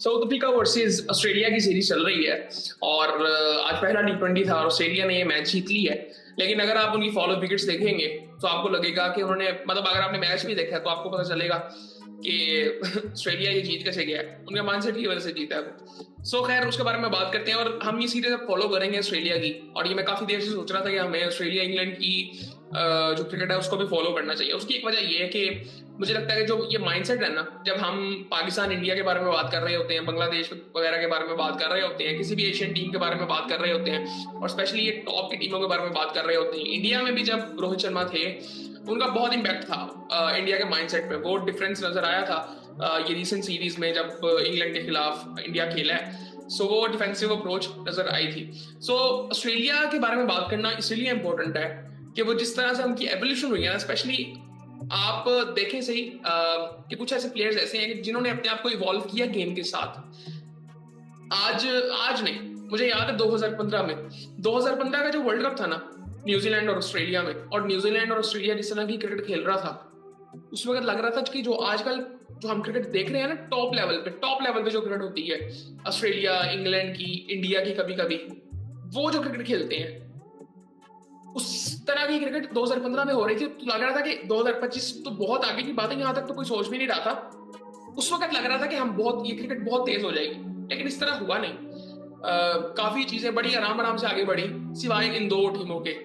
South Africa versus Australia की series चल रही है और आज पहला टी20 था और ऑस्ट्रेलिया ने ये मैच जीत ली है। लेकिन अगर आप उनकी फॉलो विकेट्स देखेंगे तो आपको लगेगा कि उन्होंने मतलब अगर आपने मैच भी देखा है तो आपको पता चलेगा कि ऑस्ट्रेलिया ये जीत कैसे गया है, उनके माइंडसेट की वजह से जीता है। सो खैर उसके बारे में बात करते हैं और हम ये सीरीज अब फॉलो करेंगे ऑस्ट्रेलिया की। और ये मैं काफी देर से सोच रहा था कि हमें ऑस्ट्रेलिया इंग्लैंड की जो क्रिकेट है उसको भी फॉलो करना चाहिए। उसकी एक वजह ये है कि मुझे लगता है कि जो ये माइंडसेट है ना, जब हम पाकिस्तान इंडिया के बारे में बात कर रहे होते हैं, बांग्लादेश वगैरह के बारे में बात कर रहे होते हैं, किसी भी एशियन टीम के बारे में बात कर रहे होते हैं और स्पेशली ये टॉप की टीमों के बारे में बात कर रहे होते हैं। इंडिया में भी जब रोहित शर्मा थे उनका बहुत इम्पैक्ट था इंडिया के माइंडसेट में, बहुत डिफरेंस नजर आया था ये रिसेंट सीरीज में जब इंग्लैंड के खिलाफ इंडिया खेला है। सो वो डिफेंसिव अप्रोच नजर आई थी। सो ऑस्ट्रेलिया के बारे में बात करना इसलिए इंपॉर्टेंट है कि वो जिस तरह से उनकी एवोल्यूशन हुई है ना, स्पेशली आप देखें सही कि कुछ ऐसे प्लेयर्स ऐसे हैं जिन्होंने अपने आप को इवॉल्व किया गेम के साथ। आज आज नहीं, मुझे याद है 2015 में 2015 का जो वर्ल्ड कप था ना न्यूजीलैंड और ऑस्ट्रेलिया में, और न्यूजीलैंड और ऑस्ट्रेलिया जिस तरह की क्रिकेट खेल रहा था उस वक्त लग रहा था कि जो आजकल जो हम क्रिकेट देख रहे हैं ना टॉप लेवल पे जो क्रिकेट होती है ऑस्ट्रेलिया इंग्लैंड की, इंडिया की, कभी कभी वो जो क्रिकेट खेलते हैं उस तरह की क्रिकेट 2015 में हो रही थी। तो लग रहा था कि 2025 तो बहुत आगे की बात है, यहां तक तो कोई सोच भी नहीं रहा था। उस वक्त लग रहा था कि हम बहुत ये क्रिकेट बहुत तेज हो जाएगी, लेकिन इस तरह हुआ नहीं। काफी चीजें बड़ी आराम आराम से आगे बढ़ी सिवाय इन दो टीमों के।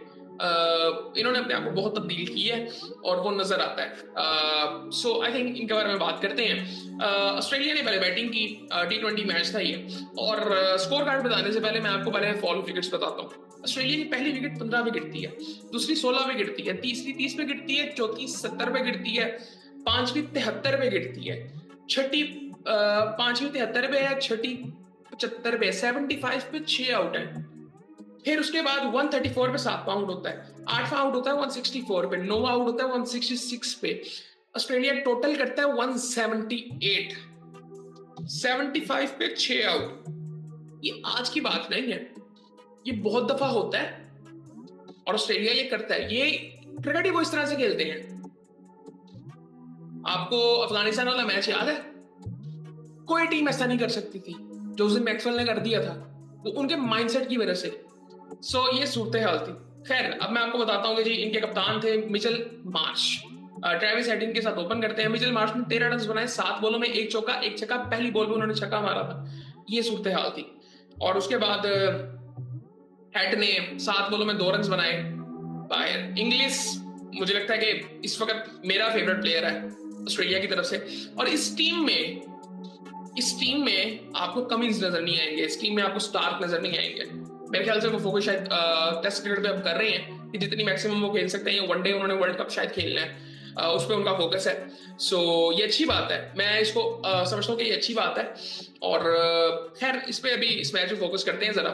इन्होंने अपने आप को बहुत तब्दील की है और वो नजर आता है। सो आई थिंक इनके बारे में बात करते हैं। ऑस्ट्रेलिया ने पहले बैटिंग की, टी20 मैच था ये, और स्कोर कार्ड बताने से पहले मैं आपको पहले फॉलो विकेट्स बताता हूँ। ऑस्ट्रेलिया की पहली विकेट 15 पे गिरती है, दूसरी 16 पे गिरती है, तीसरी 30 पे गिरती है, चौथी 70 पे गिरती है, पांचवी 73 पे गिरती है, छठी पांचवी 73 पे है, छठी 75 पे, 75 पे 6 आउट है। फिर उसके बाद 134 पे 7 आउट होता है, 8वां आउट होता है 164 पे, 9वां आउट होता है 166 पे। ऑस्ट्रेलिया टोटल करता है 178, 75 पे 6 आउट। ये आज की बात नहीं है, ये बहुत दफा होता है और ऑस्ट्रेलिया ये करता है। ये क्रिकेट ही वो इस तरह से खेलते हैं। आपको अफगानिस्तान वाला मैच याद है? कोई टीम ऐसा नहीं कर सकती थी जो उस दिन मैक्सवेल ने कर दिया था, वो उनके माइंडसेट की वजह से। सो ये सूरत हाल थी। खैर अब मैं आपको बताता हूँ कि जी इनके कप्तान थे मिचेल मार्श। ट्रेविस हेडिन के साथ ओपन करते हैं। मिचेल मार्श ने 13 रन बनाए, 7 बॉलों में 1 चौका 1 छक्का। पहली बॉल में उन्होंने छक्का मारा था। ये सूरत हाल थी। और उसके बाद हेड ने 7 बॉलों में 2 रन बनाए। बायर इंग्लिश मुझे लगता है कि इस वक्त मेरा फेवरेट प्लेयर है ऑस्ट्रेलिया की तरफ से। और इस टीम में आपको कमिंस नजर नहीं आएंगे, इस टीम में आपको स्टार्क नजर नहीं आएंगे। मेरे ख्याल से वो फोकस शायद टेस्ट क्रिकेट पे अब कर रहे हैं कि जितनी मैक्सिमम वो खेल सकते हैं। वनडे उन्होंने वर्ल्ड कप शायद खेलना है, उस पर उनका फोकस है। सो ये अच्छी बात है, मैं इसको समझता हूँ कि ये अच्छी बात है। और खैर इस पे अभी इस मैच में फोकस करते हैं जरा।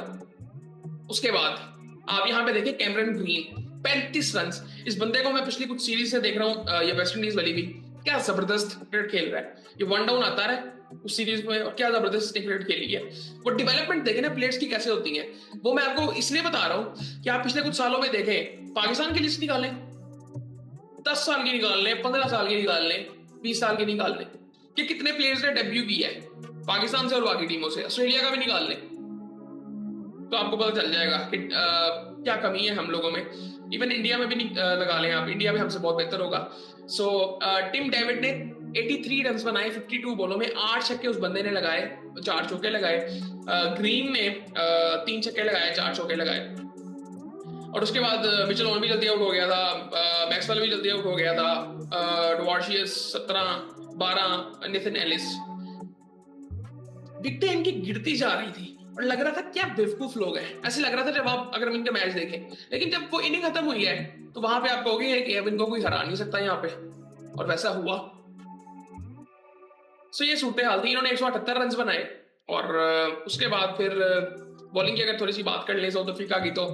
उसके बाद आप यहाँ पे देखिए कैमरन ग्रीन 35 रन। इस बंदे को मैं पिछली कुछ सीरीज से देख रहा हूँ, ये वेस्ट इंडीज वाली भी, क्या जबरदस्त क्रिकेट खेल रहा है। ये वन डाउन आता है उस सीरीज में और क्या जबरदस्त क्रिकेट खेली है। वो डेवलपमेंट देखे ना प्लेयर्स की कैसे होती है, वो मैं आपको इसलिए बता रहा हूँ कि आप पिछले कुछ सालों में देखें। पाकिस्तान की लिस्ट निकालें, 10 साल की निकाल लें, 15 साल की निकाल लें, 20 साल की निकाल लें कि कितने प्लेयर्स ने डेब्यू किया है पाकिस्तान से और बाकी टीमों से। ऑस्ट्रेलिया का भी निकाल लें तो आपको पता चल जाएगा कि क्या कमी है हम लोगों में। इवन इंडिया में भी लगा लें आप, इंडिया में हमसे बहुत बेहतर होगा। सो टिम डेविड ने 83 रन बनाए 52 बॉलों में, 8 छक्के उस बंदे ने लगाए, 4 चौके लगाए। ग्रीन ने 3 छक्के लगाए, 4 चौके लगाए। और उसके बाद मिचेल ऑन भी जल्दी आउट हो गया था, मैक्सवेल भी जल्दी आउट हो गया था, डवार्शियस 17, 12, नेथन एलिस। विकेटें इनकी गिरती जा रही थी और लग रहा था क्या बेवकूफ लोग हैं, ऐसे लग रहा था जब आप अगर इनका मैच देखें। लेकिन जब वो इनिंग खत्म हुई है तो वहां पे आप कहोगे कि अब इनको कोई हरा नहीं सकता यहाँ पे, और वैसा हुआ। सो ये सूरत हाल थी। इन्होंने 178 रन बनाए। और उसके बाद फिर बॉलिंग की अगर थोड़ी सी बात कर लें साउथ अफ्रीका की, तो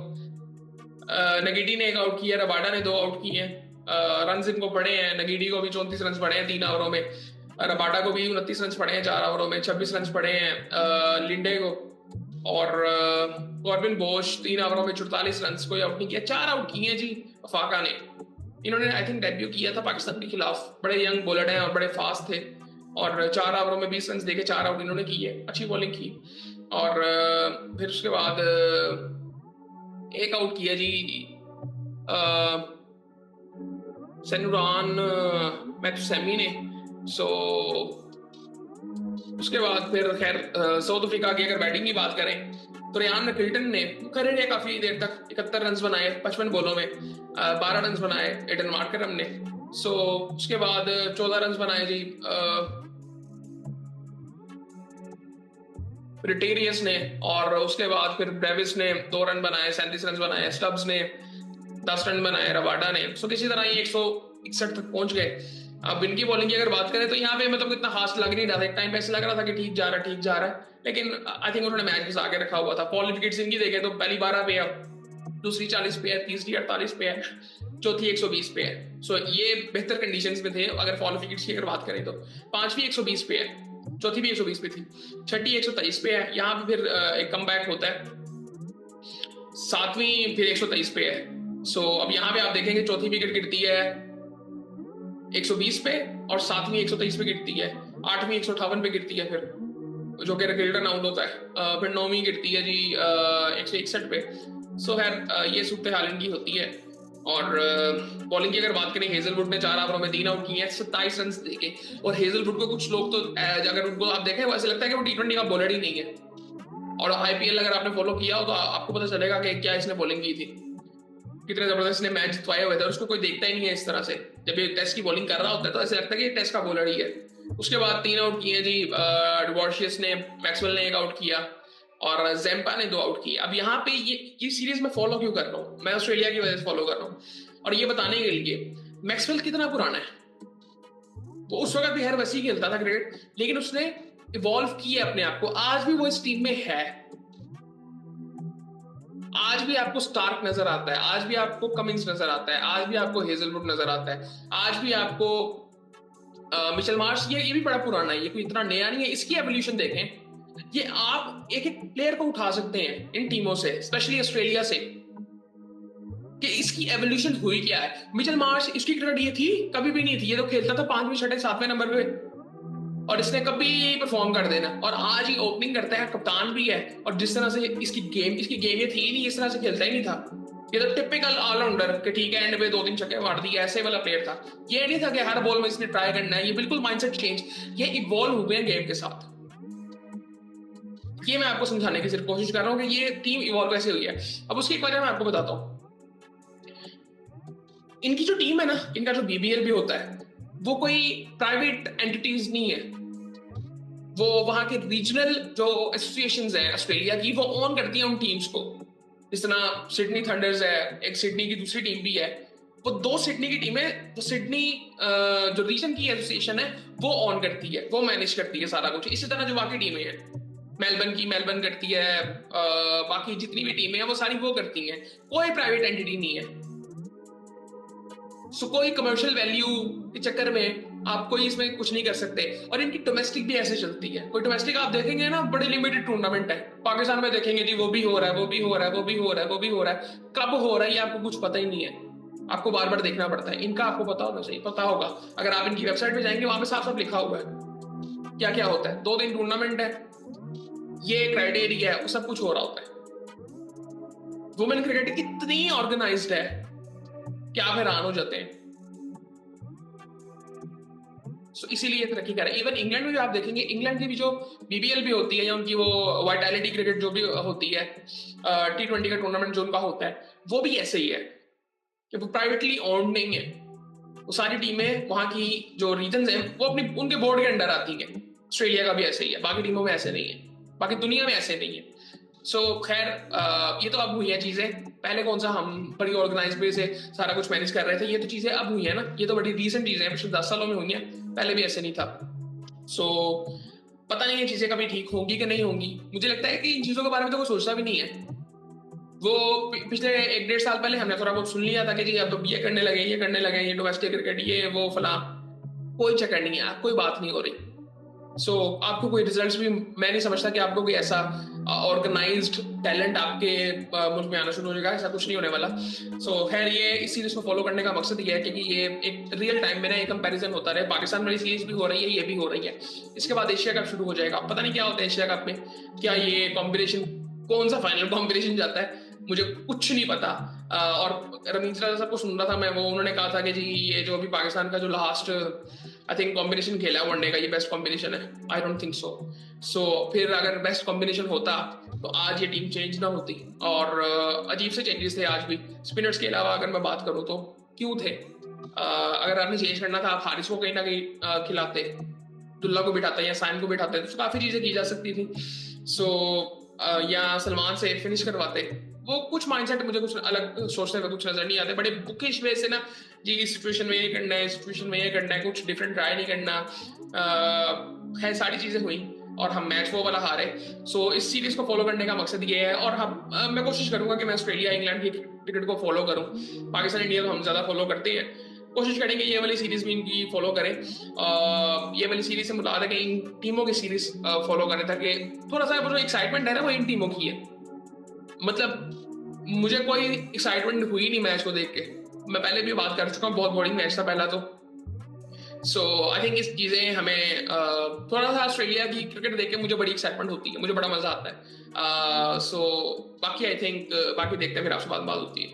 नगीडी ने 1 आउट किया, रबाडा ने 2 आउट किए। रन इनको पड़े हैं, नगीडी को भी 34 रन पड़े हैं 3 ओवरों में, रबाडा को भी 29 रन पड़े हैं 4 ओवरों में, 26 रन पड़े हैं लिंडे को। और कॉर्बिन बोश 3 ओवरों में 44 रन, कोई आउट नहीं किया। 4 आउट किए जी फाका ने। इन्होंने आई थिंक डेब्यू किया था पाकिस्तान के खिलाफ। बड़े यंग बॉलर हैं और बड़े फास्ट थे। और 4 ओवरों में 20 रन देके 4 आउट इन्होंने की है, अच्छी बॉलिंग की। और फिर उसके बाद एक आउट किया जी सेनुरान मैथुसेमी ने। सो उसके बाद फिर खैर साउथ अफ्रीका की अगर बैटिंग की बात करें तो रियान मैकल्टन ने करे रहे काफी देर तक, 71 रन बनाए 55 बॉलों में, 12 रन बनाए एडन मार्करम ने। सो उसके बाद 14 रन बनाए जी रिटेरियस ने, और उसके बाद फिर ब्रेविस ने 2 रन बनाए, 37 रन बनाए, स्टब्स ने 10 रन बनाए, रबाडा ने। सो किसी तरह ये 161 तक पहुंच गए। अब इनकी बॉलिंग की अगर बात करें तो यहाँ पे मतलब इतना खास लग नहीं रहा था, एक टाइम पे ऐसा लग रहा था कि ठीक जा रहा है, लेकिन आई थिंक उन्होंने मैच बस आगे रखा हुआ था। फॉल विकेट्स इनकी देखे तो पहली 12 पे है, दूसरी 40 पे है, तीसरी 48 पे है, चौथी 120 पे है। सो ये बेहतर कंडीशंस में थे अगर फॉल विकेट्स की अगर बात करें तो। पांचवी 120 पे है, चौथी भी 120 पे थी, छठी 123 पे है, यहाँ पे फिर एक कमबैक होता है, सातवीं फिर 123 पे है। सो अब यहाँ पे आप देखेंगे चौथी विकेट गिरती है 120 पे और सातवीं 123 पे गिरती है, आठवीं 158 पे गिरती है फिर, जो कि रिल्टन आउट होता है। फिर नौवीं गिरती है जी 161 पे। सो खैर ये सूरत हाल इनकी होती है। और बॉलिंग की अगर बात करें, हेजलवुड ने 4 ओवरों में 3 आउट किए हैं 27 रन देके। और हेजलवुड को कुछ लोग तो अगर उनको आप देखें वो ऐसे लगता है कि वो T20 का बॉलर ही नहीं है। और IPL अगर आपने फॉलो किया हो तो आपको पता चलेगा कि क्या इसने बॉलिंग की थी, कितने जबरदस्त ने मैच जितवाए हुए थे, और उसको कोई देखता ही नहीं है इस तरह से। जब ये टेस्ट की बॉलिंग कर रहा होता है तो ऐसे लगता है कि ये टेस्ट का बॉलर ही है। उसके बाद 3 आउट किए जी डिवॉर्शियस ने, मैक्सवेल ने 1 आउट किया और जेम्पा ने 2 आउट किए। अब यहाँ पे ये सीरीज में फॉलो क्यों कर रहा हूँ मैं, ऑस्ट्रेलिया की वजह से फॉलो कर रहा हूँ, और ये बताने के लिए मैक्सवेल कितना पुराना है। वो उस वक्त भी हर वैसे खेलता था क्रिकेट, लेकिन उसने इवॉल्व किया अपने आप को, आज भी वो इस टीम में है। आज भी आपको स्टार्क नजर आता है, आज भी आपको कमिंस नजर आता है, आज भी आपको हेजलवुड नजर आता है, आज भी आपको मिचेल मार्श। ये भी बड़ा पुराना है, ये कोई इतना नया नहीं है। इसकी एवोल्यूशन देखें, ये आप एक एक प्लेयर को उठा सकते हैं इन टीमों से, स्पेशली ऑस्ट्रेलिया से, कि इसकी एवोल्यूशन हुई क्या है। मिचेल मार्श इसकी क्रिकेट ये थी कभी भी नहीं थी, ये तो खेलता था 5वें 6वें 7वें नंबर पे, और इसने कभी यही परफॉर्म कर देना। और आज ही ओपनिंग करता है, कप्तान भी है, और जिस तरह से इसकी गेम ये थी नहीं, इस तरह से खेलता ही नहीं था। ये तो टिपिकल ऑलराउंडर कि ठीक है एंड पे 2-3 छक्के मार दिए, ऐसे वाला प्लेयर था। ये नहीं था कि हर बॉल में इसने ट्राई करना है, ये बिल्कुल माइंडसेट चेंज, ये इवॉल्व हुए हैं गेम के साथ। ये मैं आपको समझाने की सिर्फ कोशिश कर रहा हूँ कि ये टीम इवॉल्व कैसे हुई है। अब उसकी एक वजह मैं आपको बताता हूँ। इनकी जो टीम है ना, इनका जो BBL भी होता है, वो कोई प्राइवेट एंटिटीज नहीं है, वो वहां के रीजनल जो एसोसिएशंस हैं ऑस्ट्रेलिया की, वो ओन करती हैं उन टीम्स को। जिस तरह सिडनी थंडर्स है, एक सिडनी की दूसरी टीम भी है, वो 2 सिडनी की टीमें, तो सिडनी जो रीजन की एसोसिएशन है वो ऑन करती है, वो मैनेज करती है सारा कुछ। इसी तरह जो बाकी टीमें हैं, मेलबर्न करती है, बाकी जितनी भी टीमें हैं वो सारी वो करती हैं, कोई प्राइवेट एंटिटी नहीं है। सो कोई कमर्शियल वैल्यू के चक्कर में आप कोई इसमें कुछ नहीं कर सकते। और इनकी डोमेस्टिक भी ऐसे चलती है, कोई डोमेस्टिक आप देखेंगे ना, बड़े लिमिटेड टूर्नामेंट है। पाकिस्तान में देखेंगे जी वो भी हो रहा है, वो भी हो रहा है, वो भी हो रहा है, वो भी हो रहा है, कब हो रहा है ये आपको कुछ पता ही नहीं है, आपको बार बार देखना पड़ता है। इनका आपको पता होना चाहिए, पता होगा, अगर आप इनकी वेबसाइट पे जाएंगे वहां पे साफ साफ लिखा हुआ है क्या क्या होता है। 2 दिन टूर्नामेंट है, ये क्राइटेरिया है, सब कुछ हो रहा होता है। वुमेन क्रिकेट इतनी ऑर्गेनाइज्ड है कि आप हैरान हो जाते हैं। So, इसीलिए तरक्की कर रहा है। इवन इंग्लैंड में भी आप देखेंगे, इंग्लैंड की भी जो BBL भी होती है, या उनकी वो वाइटैलिटी क्रिकेट जो भी होती है, T20 का टूर्नामेंट जो उनका होता है, वो भी ऐसे ही है कि वो प्राइवेटली ओन्ड नहीं है। वो सारी टीमें वहां की जो रीजन है वो अपनी उनके बोर्ड के अंडर आती है। ऑस्ट्रेलिया का भी ऐसे ही है, बाकी टीमों में ऐसे नहीं है, बाकी दुनिया में ऐसे नहीं है। सो खैर ये तो अब हुई है चीजें, पहले कौन सा हम बड़ी ऑर्गेनाइज वे से सारा कुछ मैनेज कर रहे थे, ये तो चीजें अब हुई है ना, ये तो बड़ी रीसेंट चीजें हैं, पिछले 10 सालों में हुई हैं, पहले भी ऐसे नहीं था। सो पता नहीं ये चीजें कभी ठीक होंगी कि नहीं होंगी। मुझे लगता है कि इन चीजों के बारे में तो कोई सोचता भी नहीं है। वो पिछले 1-1.5 साल पहले हमने थोड़ा बहुत सुन लिया था कि जी अब तो ये करने लगे, ये डोमेस्टिक क्रिकेट, ये वो फला, कोई चक्कर नहीं है, कोई बात नहीं हो रही। सो आपको कोई रिजल्ट्स भी, मैं नहीं समझता कि आपको कोई ऐसा ऑर्गेनाइज्ड टैलेंट आपके मुल्क में आना शुरू हो जाएगा। ऐसा कुछ नहीं होने वाला। सो खैर ये इस सीरीज को फॉलो करने का मकसद ये है कि ये एक रियल टाइम में ना एक कंपैरिजन होता रहे। पाकिस्तान वाली सीरीज भी हो रही है, ये भी हो रही है। इसके बाद एशिया कप शुरू हो जाएगा। पता नहीं क्या होता है एशिया कप में, क्या ये कॉम्बिनेशन, कौन सा फाइनल कॉम्बिनेशन जाता है, मुझे कुछ नहीं पता। और रमीज राजा साहब को सुन रहा था मैं, वो उन्होंने कहा था कि जी ये जो अभी पाकिस्तान का जो लास्ट आई थिंक कॉम्बिनेशन खेला है वनडे का, ये बेस्ट कॉम्बिनेशन है। आई डोंट थिंक सो फिर अगर बेस्ट कॉम्बिनेशन होता तो आज ये टीम चेंज ना होती। और अजीब से चेंजेस थे आज भी। स्पिनर्स के अलावा अगर मैं बात करूँ तो क्यों थे? अगर आपने चेंज करना था, आप हारिस को कहीं ना कहीं खिलाते, दुल्ला को बिठाते या साइम को बिठाते, तो काफी चीजें की जा सकती थी। या सलमान से फिनिश करवाते। वो कुछ माइंडसेट मुझे कुछ अलग सोचने में कुछ नजर नहीं आते। बड़े बुकिश वे से ना जी, इस सिचुएशन में ये करना है, इस सिचुएशन में ये करना है, कुछ डिफरेंट ट्राई नहीं करना। खैर सारी चीजें हुई और हम मैच वो वाला हारे। सो इस सीरीज को फॉलो करने का मकसद ये है। और हम मैं कोशिश करूंगा कि मैं ऑस्ट्रेलिया इंग्लैंड की क्रिकेट को फॉलो करूं। पाकिस्तान इंडिया तो हम ज्यादा फॉलो करते हैं। कोशिश करेंगे ये वाली सीरीज भी इनकी फॉलो करें। ये वाली सीरीज से मुराद है कि इन टीमों की सीरीज फॉलो करें, ताकि थोड़ा सा जो एक्साइटमेंट है ना वो इन टीमों की है। मतलब मुझे कोई एक्साइटमेंट हुई नहीं मैच को देख के। मैं पहले भी बात कर चुका हूँ, बहुत बोरिंग मैच था पहला तो। सो आई थिंक इस चीजें हमें थोड़ा सा ऑस्ट्रेलिया की क्रिकेट देख के मुझे बड़ी एक्साइटमेंट होती है, मुझे बड़ा मजा आता है। सो बाकी आई थिंक बाकी देखते हैं, फिर आपसे बात होती है।